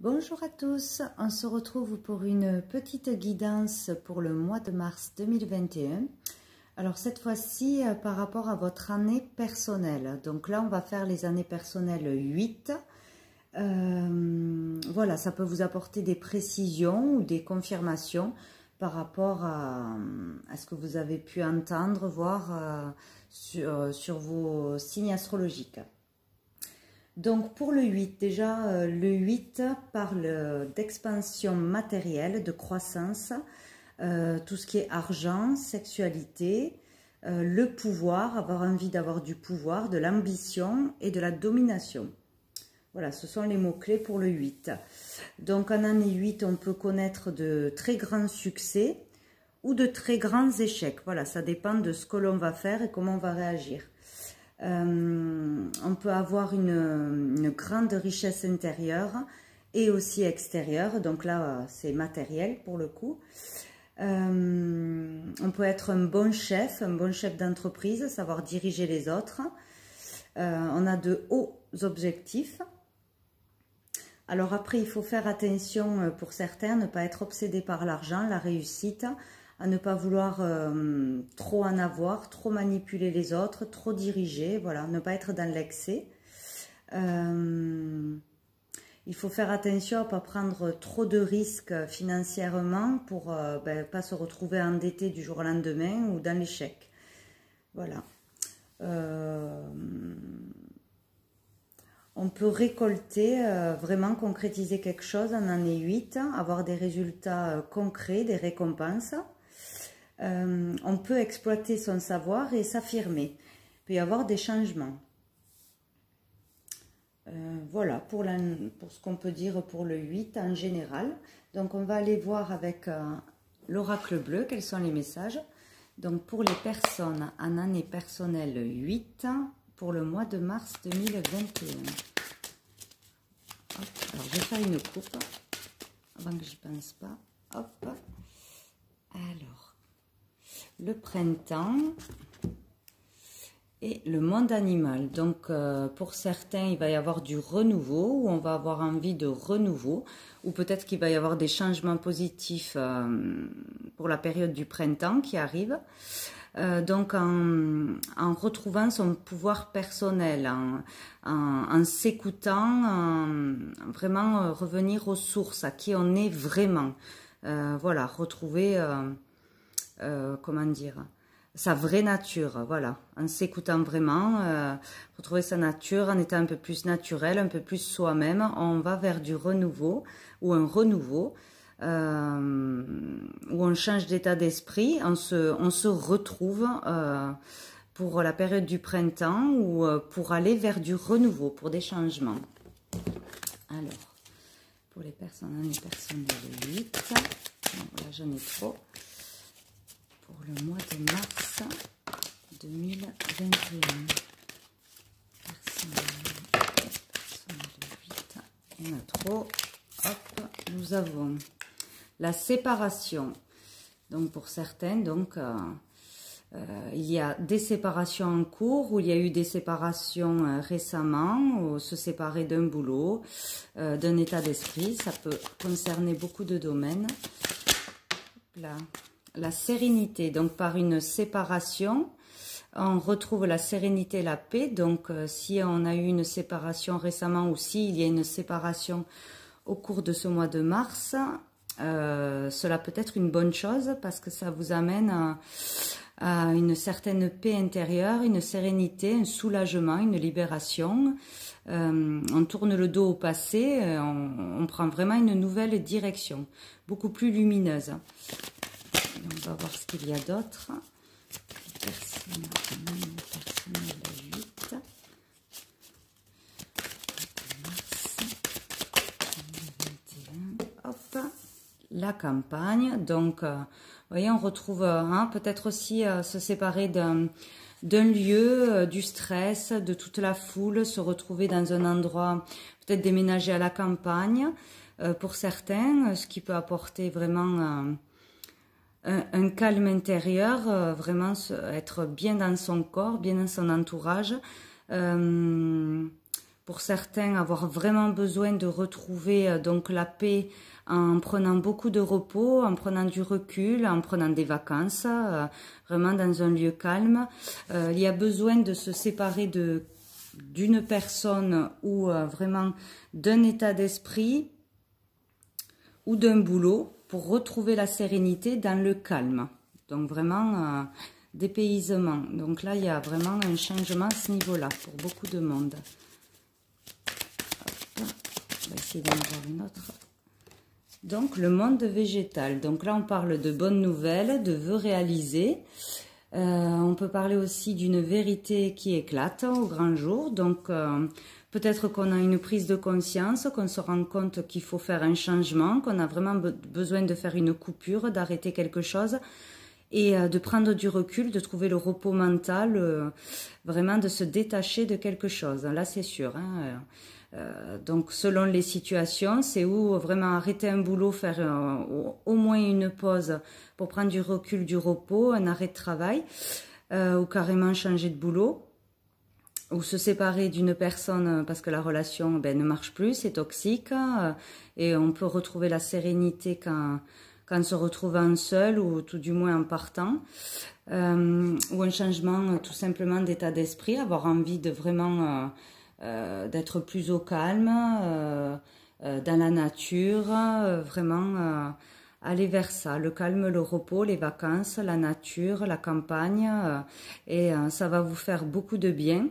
Bonjour à tous, on se retrouve pour une petite guidance pour le mois de mars 2021. Alors cette fois-ci par rapport à votre année personnelle. Donc là on va faire les années personnelles 8. Voilà, ça peut vous apporter des précisions ou des confirmations par rapport à ce que vous avez pu entendre, voir sur vos signes astrologiques. Donc pour le 8, déjà le 8 parle d'expansion matérielle, de croissance, tout ce qui est argent, sexualité, le pouvoir, avoir envie d'avoir du pouvoir, de l'ambition et de la domination. Voilà, ce sont les mots-clés pour le 8. Donc en année 8, on peut connaître de très grands succès ou de très grands échecs. Voilà, ça dépend de ce que l'on va faire et comment on va réagir. On peut avoir une grande richesse intérieure et aussi extérieure, donc là c'est matériel pour le coup. On peut être un bon chef d'entreprise, savoir diriger les autres. On a de hauts objectifs. Alors après il faut faire attention pour certains, ne pas être obsédé par l'argent, la réussite, à ne pas vouloir trop en avoir, trop manipuler les autres, trop diriger, voilà, ne pas être dans l'excès. Il faut faire attention à ne pas prendre trop de risques financièrement pour ne pas se retrouver endetté du jour au lendemain ou dans l'échec. Voilà. On peut récolter, vraiment concrétiser quelque chose en année 8, avoir des résultats concrets, des récompenses. On peut exploiter son savoir et s'affirmer. Il peut y avoir des changements. Voilà pour ce qu'on peut dire pour le 8 en général. Donc on va aller voir avec l'oracle bleu quels sont les messages. Donc pour les personnes en année personnelle 8 pour le mois de mars 2021. Hop, alors je vais faire une coupe avant que j'y pense pas. Hop. Alors. Le printemps et le monde animal. Donc, pour certains, il va y avoir du renouveau, ou on va avoir envie de renouveau, ou peut-être qu'il va y avoir des changements positifs pour la période du printemps qui arrive. Donc, en retrouvant son pouvoir personnel, en s'écoutant, vraiment revenir aux sources, à qui on est vraiment. Voilà, retrouver... comment dire, sa vraie nature, voilà, en s'écoutant vraiment, retrouver sa nature, en étant un peu plus naturel, un peu plus soi-même, on va vers du renouveau, ou un renouveau, où on change d'état d'esprit, on se retrouve pour la période du printemps, ou pour aller vers du renouveau, pour des changements. Alors, pour les personnes, les personnes de 8, voilà, j'en ai trop. Pour le mois de mars 2021. Personne de 8. Il y en a trop. Hop, nous avons la séparation. Donc pour certains, il y a des séparations en cours ou il y a eu des séparations récemment, ou se séparer d'un boulot, d'un état d'esprit. Ça peut concerner beaucoup de domaines. Là. La sérénité, donc par une séparation, on retrouve la sérénité et la paix. Donc si on a eu une séparation récemment ou s'il y a une séparation au cours de ce mois de mars, cela peut être une bonne chose parce que ça vous amène à une certaine paix intérieure, une sérénité, un soulagement, une libération. On tourne le dos au passé, on prend vraiment une nouvelle direction, beaucoup plus lumineuse. On va voir ce qu'il y a d'autre. Personne 8. Mars 2021. Hop. La campagne. Donc, vous voyez, on retrouve peut-être aussi se séparer d'un lieu, du stress, de toute la foule, se retrouver dans un endroit, peut-être déménager à la campagne pour certains, ce qui peut apporter vraiment... un calme intérieur, vraiment être bien dans son corps, bien dans son entourage, Pour certains, avoir vraiment besoin de retrouver donc la paix en prenant beaucoup de repos, en prenant du recul, en prenant des vacances, vraiment dans un lieu calme. Il y a besoin de se séparer d'une personne ou vraiment d'un état d'esprit ou d'un boulot pour retrouver la sérénité dans le calme. Donc vraiment dépaysement. Donc là, il y a vraiment un changement à ce niveau-là pour beaucoup de monde. Hop. On va essayer d'en voir une autre. Donc le monde végétal. Donc là, on parle de bonnes nouvelles, de vœux réalisés. On peut parler aussi d'une vérité qui éclate au grand jour. Donc peut-être qu'on a une prise de conscience, qu'on se rend compte qu'il faut faire un changement, qu'on a vraiment besoin de faire une coupure, d'arrêter quelque chose et de prendre du recul, de trouver le repos mental, vraiment de se détacher de quelque chose. Là, c'est sûr. Hein. Donc, selon les situations, c'est où vraiment arrêter un boulot, faire au moins une pause pour prendre du recul, du repos, un arrêt de travail, ou carrément changer de boulot. Ou se séparer d'une personne parce que la relation ne marche plus, c'est toxique, et on peut retrouver la sérénité quand on se retrouve seul ou tout du moins en partant, ou un changement tout simplement d'état d'esprit, avoir envie de vraiment d'être plus au calme, dans la nature, vraiment aller vers ça, le calme, le repos, les vacances, la nature, la campagne, et ça va vous faire beaucoup de bien.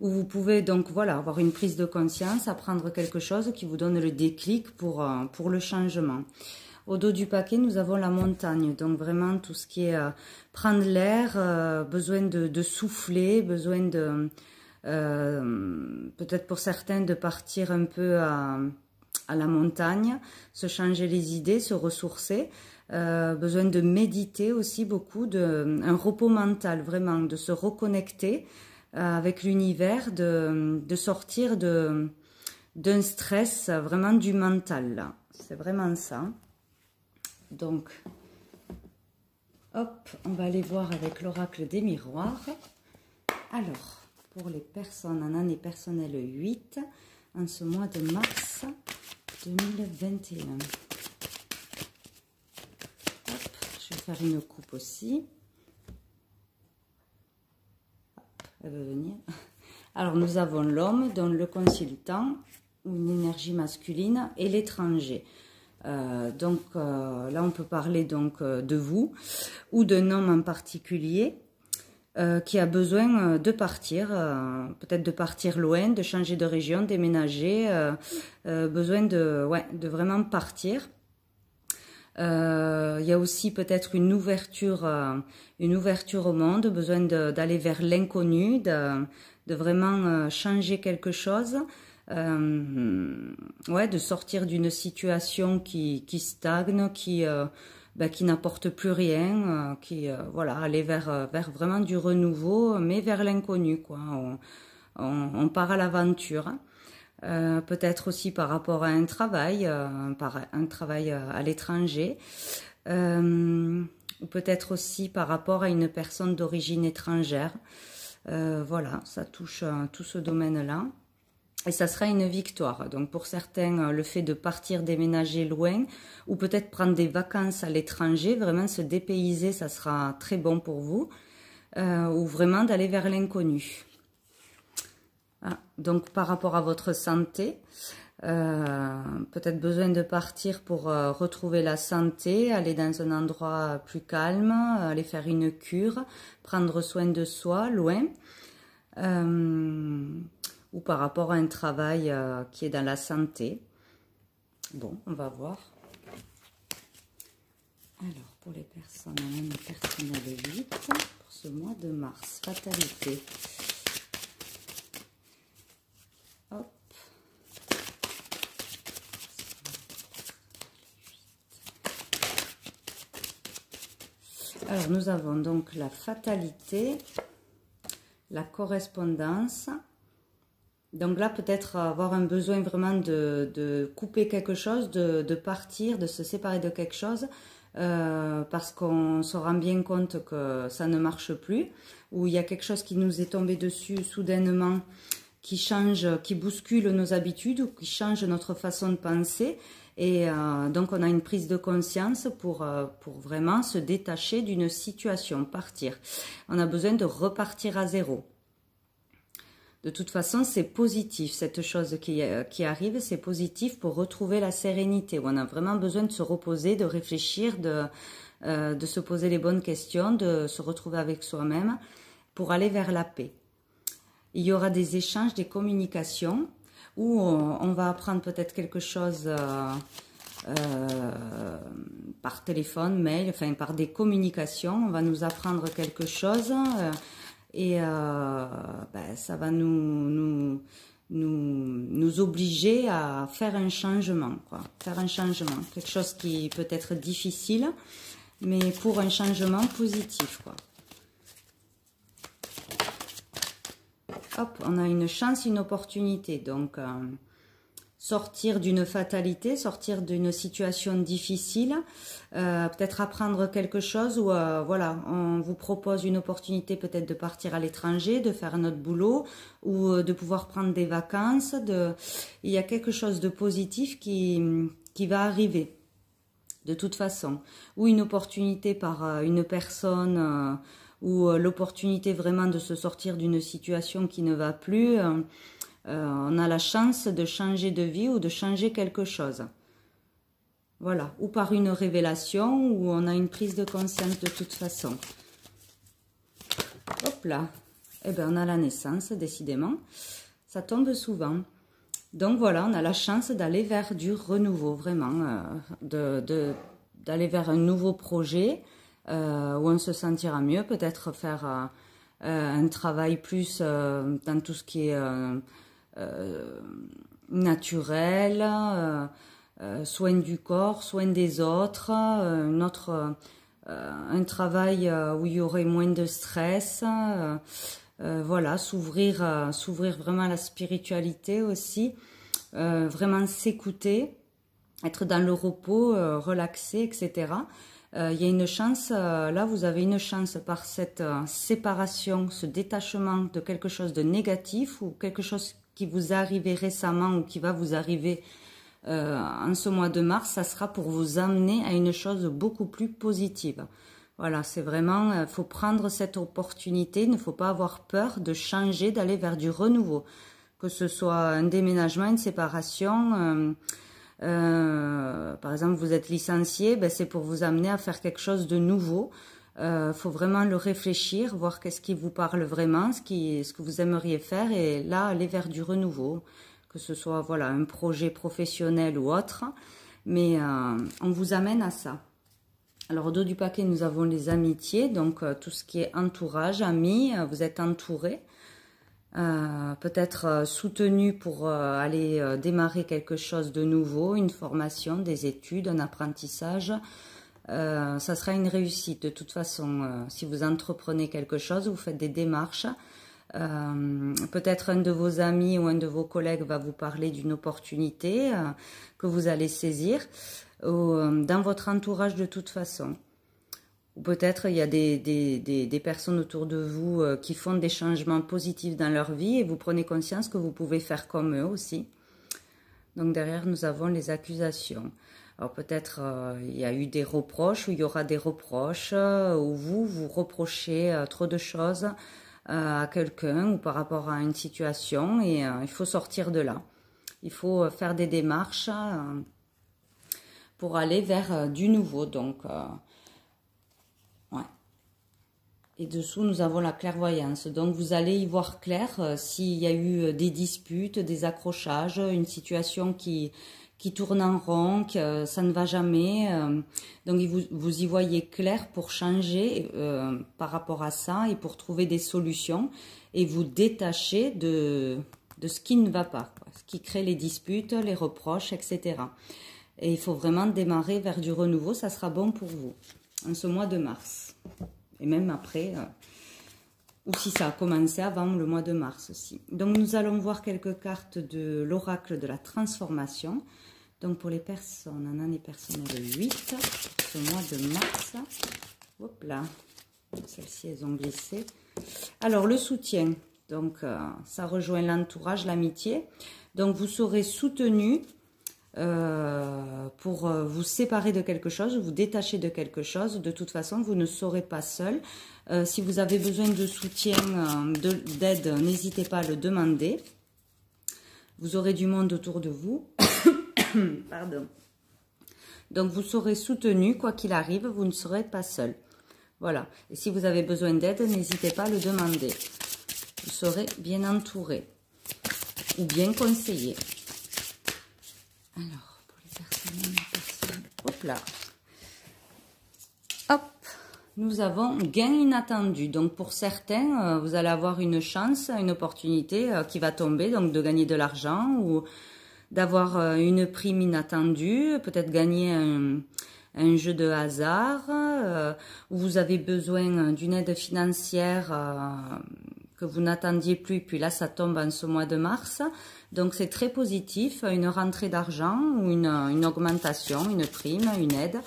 Où vous pouvez donc voilà avoir une prise de conscience, apprendre quelque chose qui vous donne le déclic pour le changement. Au dos du paquet, nous avons la montagne, donc vraiment tout ce qui est prendre l'air, besoin de souffler, besoin de peut-être pour certains de partir un peu à la montagne, se changer les idées, se ressourcer, besoin de méditer aussi beaucoup, un repos mental vraiment, de se reconnecter avec l'univers, de sortir d'un stress vraiment du mental là, c'est vraiment ça. Donc, hop, on va aller voir avec l'oracle des miroirs. Alors, pour les personnes en année personnelle 8, en ce mois de mars 2021. Hop, je vais faire une coupe aussi. Hop, elle veut venir. Alors, nous avons l'homme, donc le consultant, ou une énergie masculine, et l'étranger. Donc là on peut parler donc de vous ou d'un homme en particulier qui a besoin de partir, peut-être de partir loin, de changer de région, déménager, besoin de vraiment partir. Il y a aussi peut-être une ouverture au monde, besoin d'aller vers l'inconnu, de vraiment changer quelque chose. De sortir d'une situation qui stagne, qui n'apporte plus rien, aller vers vraiment du renouveau, mais vers l'inconnu, quoi. On part à l'aventure. Peut-être aussi par rapport à un travail, à l'étranger, ou peut-être aussi par rapport à une personne d'origine étrangère. Voilà, ça touche tout ce domaine-là. Et ça sera une victoire. Donc pour certains, le fait de partir déménager loin ou peut-être prendre des vacances à l'étranger, vraiment se dépayser, ça sera très bon pour vous. Ou vraiment d'aller vers l'inconnu. Ah, donc par rapport à votre santé, peut-être besoin de partir pour retrouver la santé, aller dans un endroit plus calme, aller faire une cure, prendre soin de soi, loin. Ou par rapport à un travail qui est dans la santé. Bon, on va voir. Alors, pour les personnes en année personnelle 8, pour ce mois de mars, fatalité. Hop. Alors, nous avons donc la fatalité, la correspondance. Donc là, peut-être avoir un besoin vraiment de couper quelque chose, de partir, de se séparer de quelque chose, parce qu'on se rend bien compte que ça ne marche plus, ou il y a quelque chose qui nous est tombé dessus soudainement qui bousculent nos habitudes ou qui changent notre façon de penser. Et donc on a une prise de conscience pour vraiment se détacher d'une situation, partir. On a besoin de repartir à zéro. De toute façon, c'est positif, cette chose qui arrive, c'est positif pour retrouver la sérénité. On a vraiment besoin de se reposer, de réfléchir, de se poser les bonnes questions, de se retrouver avec soi-même pour aller vers la paix. Il y aura des échanges, des communications où on va apprendre peut-être quelque chose par téléphone, mail, enfin par des communications. On va nous apprendre quelque chose et ça va nous obliger à faire un changement, quoi. Faire un changement, quelque chose qui peut être difficile, mais pour un changement positif, quoi. Hop, on a une chance, une opportunité. Donc, sortir d'une fatalité, sortir d'une situation difficile, peut-être apprendre quelque chose ou voilà, on vous propose une opportunité peut-être de partir à l'étranger, de faire un autre boulot ou de pouvoir prendre des vacances. Il y a quelque chose de positif qui va arriver de toute façon. Ou une opportunité par une personne ou l'opportunité vraiment de se sortir d'une situation qui ne va plus. On a la chance de changer de vie ou de changer quelque chose. Voilà. Ou par une révélation ou on a une prise de conscience de toute façon. Hop là. Eh bien, on a la naissance, décidément. Ça tombe souvent. Donc voilà, on a la chance d'aller vers du renouveau, vraiment. D'aller vers un nouveau projet où on se sentira mieux. Peut-être faire un travail plus dans tout ce qui est naturel, soin du corps, soin des autres, un travail où il y aurait moins de stress, voilà, s'ouvrir vraiment à la spiritualité aussi, vraiment s'écouter, être dans le repos, relaxer, etc. Il y a une chance, là vous avez une chance par cette séparation, ce détachement de quelque chose de négatif ou quelque chose qui vous est arrivé récemment ou qui va vous arriver en ce mois de mars, ça sera pour vous amener à une chose beaucoup plus positive. Voilà, c'est vraiment, il faut prendre cette opportunité, il ne faut pas avoir peur de changer, d'aller vers du renouveau. Que ce soit un déménagement, une séparation, par exemple vous êtes licencié, ben, c'est pour vous amener à faire quelque chose de nouveau. Faut vraiment le réfléchir, voir qu'est-ce qui vous parle vraiment, ce que vous aimeriez faire et là aller vers du renouveau, que ce soit voilà un projet professionnel ou autre, mais on vous amène à ça. Alors au dos du paquet nous avons les amitiés, donc tout ce qui est entourage, amis, vous êtes entouré, peut-être soutenu pour aller démarrer quelque chose de nouveau, une formation, des études, un apprentissage. Ça sera une réussite de toute façon. Si vous entreprenez quelque chose, vous faites des démarches. Peut-être un de vos amis ou un de vos collègues va vous parler d'une opportunité que vous allez saisir dans votre entourage de toute façon. Ou peut-être il y a des personnes autour de vous qui font des changements positifs dans leur vie et vous prenez conscience que vous pouvez faire comme eux aussi. Donc derrière nous avons les accusations. Alors peut-être il y a eu des reproches ou il y aura des reproches où vous reprochez trop de choses à quelqu'un ou par rapport à une situation et il faut sortir de là. Il faut faire des démarches pour aller vers du nouveau. Donc, ouais. Et dessous, nous avons la clairvoyance. Donc, vous allez y voir clair s'il y a eu des disputes, des accrochages, une situation qui tourne en rond, que ça ne va jamais. Donc, vous y voyez clair pour changer par rapport à ça et pour trouver des solutions et vous détacher de ce qui ne va pas, quoi, ce qui crée les disputes, les reproches, etc. Et il faut vraiment démarrer vers du renouveau, ça sera bon pour vous en ce mois de mars. Et même après, ou si ça a commencé avant le mois de mars aussi. Donc, nous allons voir quelques cartes de l'oracle de la transformation. Donc, pour les personnes en année personnelle 8, pour ce mois de mars. Hop là, celles-ci, elles ont glissé. Alors, le soutien. Donc, ça rejoint l'entourage, l'amitié. Donc, vous serez soutenu pour vous séparer de quelque chose, vous détacher de quelque chose. De toute façon, vous ne serez pas seul. Si vous avez besoin de soutien, d'aide, n'hésitez pas à le demander. Vous aurez du monde autour de vous. Pardon. Donc, vous serez soutenu, quoi qu'il arrive, vous ne serez pas seul. Voilà. Et si vous avez besoin d'aide, n'hésitez pas à le demander. Vous serez bien entouré ou bien conseillé. Alors, pour les personnes, hop là. Hop, nous avons gain inattendu. Donc, pour certains, vous allez avoir une chance, une opportunité qui va tomber, donc de gagner de l'argent ou d'avoir une prime inattendue, peut-être gagner un jeu de hasard, où vous avez besoin d'une aide financière que vous n'attendiez plus, puis là ça tombe en ce mois de mars, donc c'est très positif, une rentrée d'argent ou une augmentation, une prime, une aide,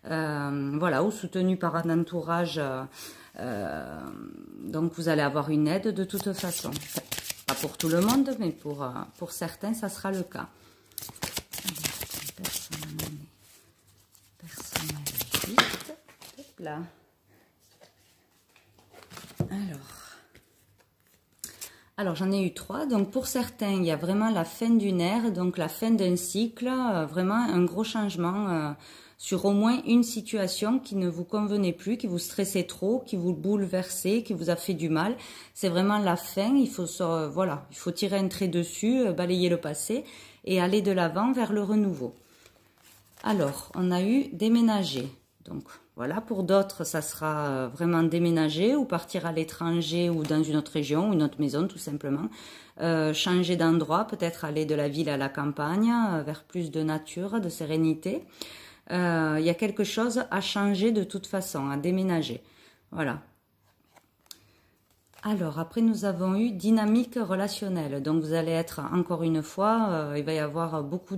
voilà, ou soutenu par un entourage, donc vous allez avoir une aide de toute façon, pas pour tout le monde, mais pour certains ça sera le cas. Hop là. Alors j'en ai eu 3. Donc pour certains, il y a vraiment la fin d'une ère, donc la fin d'un cycle, vraiment un gros changement sur au moins une situation qui ne vous convenait plus, qui vous stressait trop, qui vous bouleversait, qui vous a fait du mal. C'est vraiment la fin. Il faut voilà, il faut tirer un trait dessus, balayer le passé et aller de l'avant vers le renouveau. Alors on a eu déménager. Donc voilà, pour d'autres, ça sera vraiment déménager ou partir à l'étranger ou dans une autre région ou une autre maison tout simplement. Changer d'endroit, peut-être aller de la ville à la campagne, vers plus de nature, de sérénité. Il y a quelque chose à changer de toute façon, à déménager. Voilà. Alors, après, nous avons eu dynamique relationnelle. Donc, vous allez être, encore une fois, il va y avoir beaucoup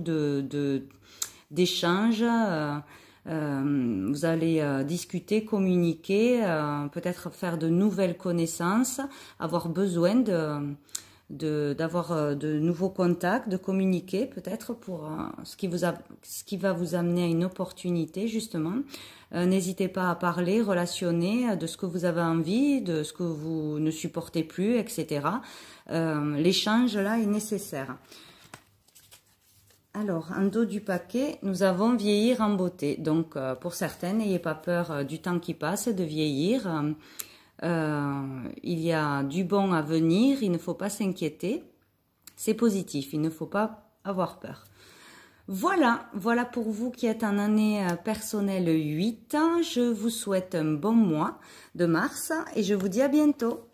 d'échanges. Vous allez discuter, communiquer, peut-être faire de nouvelles connaissances, avoir besoin d'avoir de nouveaux contacts, de communiquer peut-être pour ce qui va vous amener à une opportunité justement. N'hésitez pas à parler, relationner de ce que vous avez envie, de ce que vous ne supportez plus, etc. L'échange là est nécessaire. Alors, en dos du paquet, nous avons vieillir en beauté. Donc, pour certains, n'ayez pas peur du temps qui passe, de vieillir. Il y a du bon à venir, il ne faut pas s'inquiéter. C'est positif, il ne faut pas avoir peur. Voilà pour vous qui êtes en année personnelle 8. Je vous souhaite un bon mois de mars et je vous dis à bientôt.